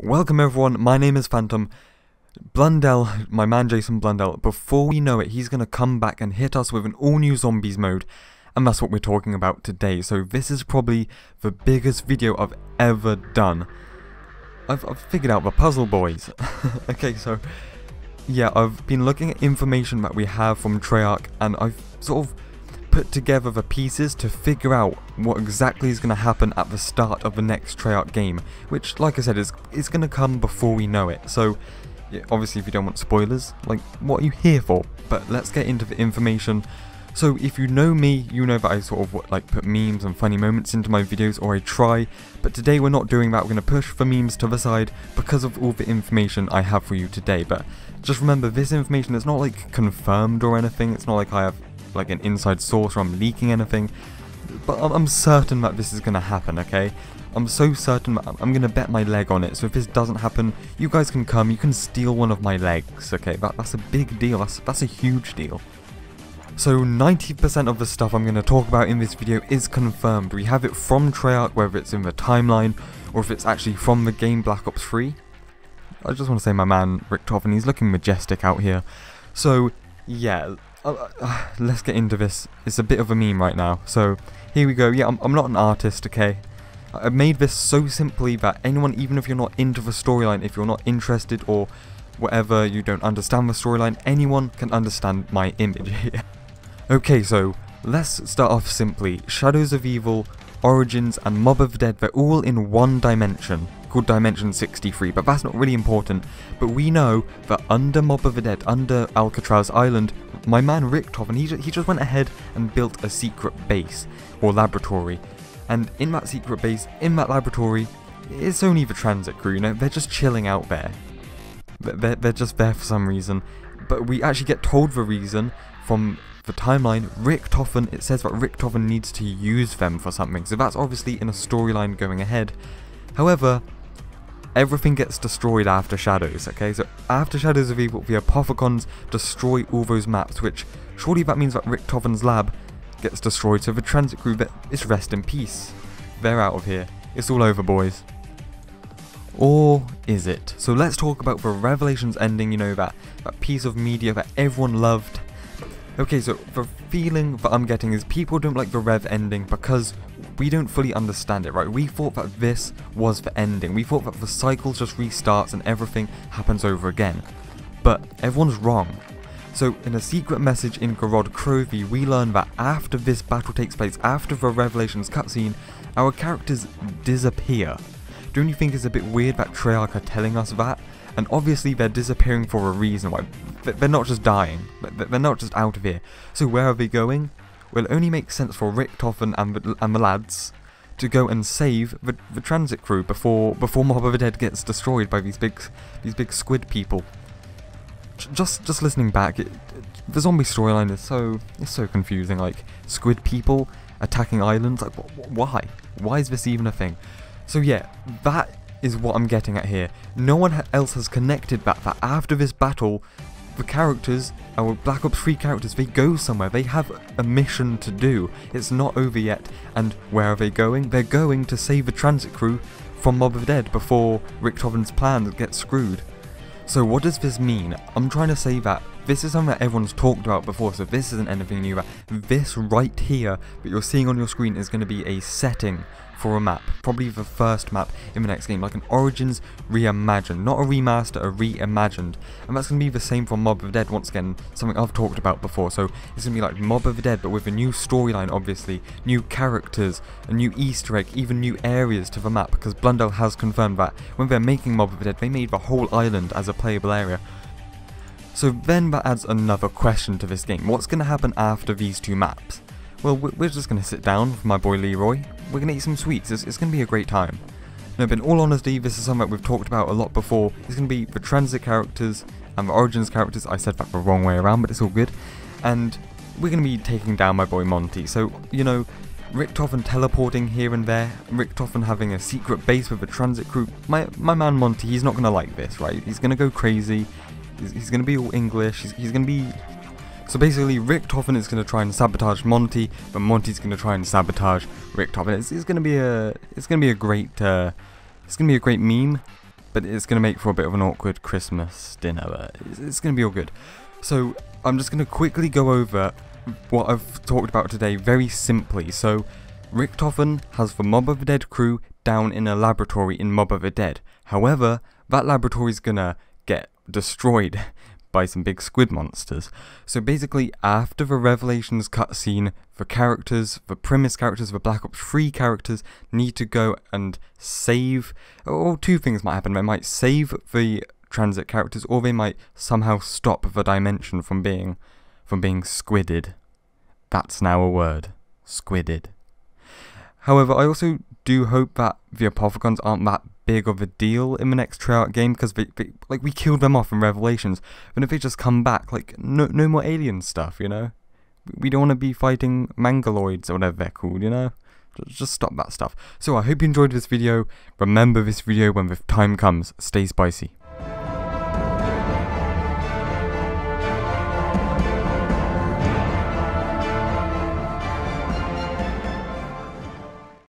Welcome everyone, my name is Phantom. Blundell, my man Jason Blundell, before we know it, he's going to come back and hit us with an all-new zombies mode. And that's what we're talking about today. So this is probably the biggest video I've ever done. I've figured out the puzzle, boys. Okay, so yeah, I've been looking at information that we have from Treyarch, and I've sort of put together the pieces to figure out what exactly is going to happen at the start of the next Treyarch game, which, like I said, is going to come before we know it. So yeah, obviously if you don't want spoilers, like, what are you here for? But let's get into the information. So if you know me, you know that I sort of like put memes and funny moments into my videos, or I try, but today we're not doing that. We're going to push the memes to the side because of all the information I have for you today. But just remember, this information is not like confirmed or anything. It's not like I have like an inside source or I'm leaking anything, but I'm certain that this is going to happen, okay? I'm so certain that I'm going to bet my leg on it. So if this doesn't happen, you guys can come, you can steal one of my legs, okay? That's a big deal, that's a huge deal. So 90% of the stuff I'm going to talk about in this video is confirmed. We have it from Treyarch, whether it's in the timeline or if it's actually from the game Black Ops 3. I just want to say my man Rick Toffen, he's looking majestic out here. So yeah, let's get into this. It's a bit of a meme right now. So here we go. Yeah, I'm not an artist, okay? I made this so simply that anyone, even if you're not into the storyline, if you're not interested or whatever, you don't understand the storyline, anyone can understand my image. Okay, so let's start off simply. Shadows of Evil, Origins and Mob of the Dead, they're all in one dimension, called Dimension 63, but that's not really important. But we know that under Mob of the Dead, under Alcatraz Island, my man Rick Toffen, he just went ahead and built a secret base, or laboratory. And in that secret base, in that laboratory, it's only the transit crew, you know, they're just chilling out there. They're just there for some reason. But we actually get told the reason from the timeline. Rick Toffen, it says that Rick Toffen needs to use them for something, so that's obviously in a storyline going ahead. However, everything gets destroyed after Shadows, okay? So after Shadows of Evil, the Apothicons destroy all those maps, which surely that means that Rick Toffen's lab gets destroyed, so the transit crew, it's rest in peace. They're out of here. It's all over, boys. Or is it? So let's talk about the Revelations ending, you know, that piece of media that everyone loved. Okay, so the feeling that I'm getting is people don't like the Rev ending because we don't fully understand it, right? We thought that this was the ending. We thought that the cycle just restarts and everything happens over again. But everyone's wrong. So in a secret message in Gorod Krovi, we learn that after this battle takes place, after the Revelations cutscene, our characters disappear. Don't you think it's a bit weird that Treyarch are telling us that? And obviously they're disappearing for a reason. Why? They're not just dying. They're not just out of here. So where are they going? Well, it only makes sense for Rick Toffen and the lads to go and save the transit crew before Mob of the Dead gets destroyed by these big squid people. Just listening back, the zombie storyline is so confusing. Like, squid people attacking islands. Like, why? Why is this even a thing? So yeah, that is what I'm getting at here. No one else has connected that after this battle, the characters, our Black Ops 3 characters, they go somewhere. They have a mission to do. It's not over yet. And where are they going? They're going to save the transit crew from Mob of the Dead before Rick Toffen's plan gets screwed. So what does this mean? I'm trying to say that this is something that everyone's talked about before, so this isn't anything new. This right here that you're seeing on your screen is going to be a setting for a map, probably the first map in the next game, like an Origins reimagined, not a remaster, a reimagined. And that's going to be the same for Mob of the Dead, once again, something I've talked about before. So it's going to be like Mob of the Dead, but with a new storyline, obviously, new characters, a new Easter egg, even new areas to the map, because Blundell has confirmed that when they're making Mob of the Dead, they made the whole island as a playable area. So then that adds another question to this game. What's going to happen after these two maps? Well, we're just going to sit down with my boy Leroy. We're going to eat some sweets. It's going to be a great time. No, but in all honesty, this is something that we've talked about a lot before. It's going to be the transit characters and the Origins characters. I said that the wrong way around, but it's all good. And we're going to be taking down my boy Monty. So, you know, Rick Toffen teleporting here and there, Rick Toffen having a secret base with a transit crew. My man Monty, he's not going to like this, right? He's going to go crazy. He's going to be all English. He's going to be... So basically, Rick Toffen is going to try and sabotage Monty, but Monty's going to try and sabotage Rick Toffen. It's going to be a great meme. but it's going to make for a bit of an awkward Christmas dinner, but it's going to be all good. So I'm just going to quickly go over what I've talked about today very simply. So Richtofen has the Mob of the Dead crew down in a laboratory in Mob of the Dead. However, that laboratory is going to get destroyed by some big squid monsters. So basically, after the Revelations cutscene, the characters, the premise characters, the Black Ops 3 characters need to go and save, or two things might happen. They might save the transit characters, or they might somehow stop the dimension from being squidded. That's now a word. Squidded. However, I also do hope that the Apothegons aren't that big of a deal in the next Treyarch game, because like we killed them off in Revelations. But if they just come back, like no more alien stuff, you know. We don't want to be fighting Mangaloids or whatever they're called, you know. Just stop that stuff. So I hope you enjoyed this video. Remember this video when the time comes. Stay spicy.